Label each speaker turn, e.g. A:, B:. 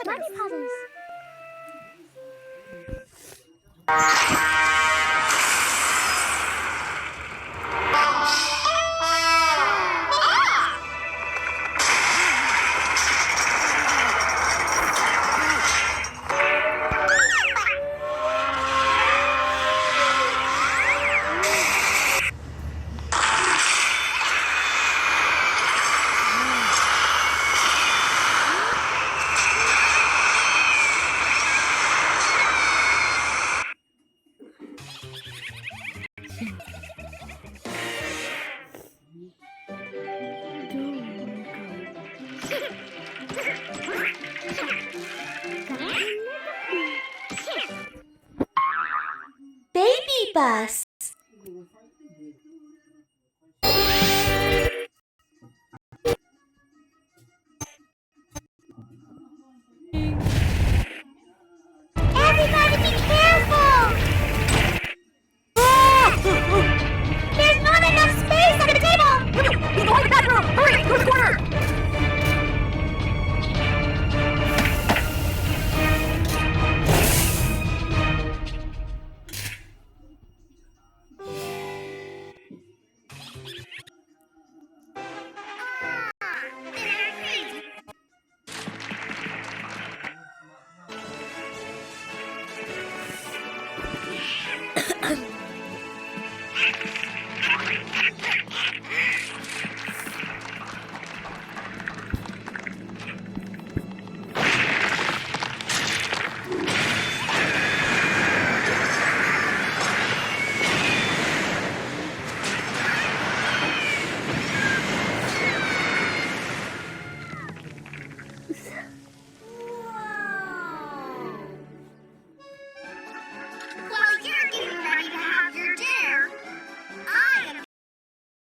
A: Barbie puzzles.
B: Baby bus.
A: Everybody be careful! There's not enough space at the table! He's going to the bathroom! Hurry! Go to the corner!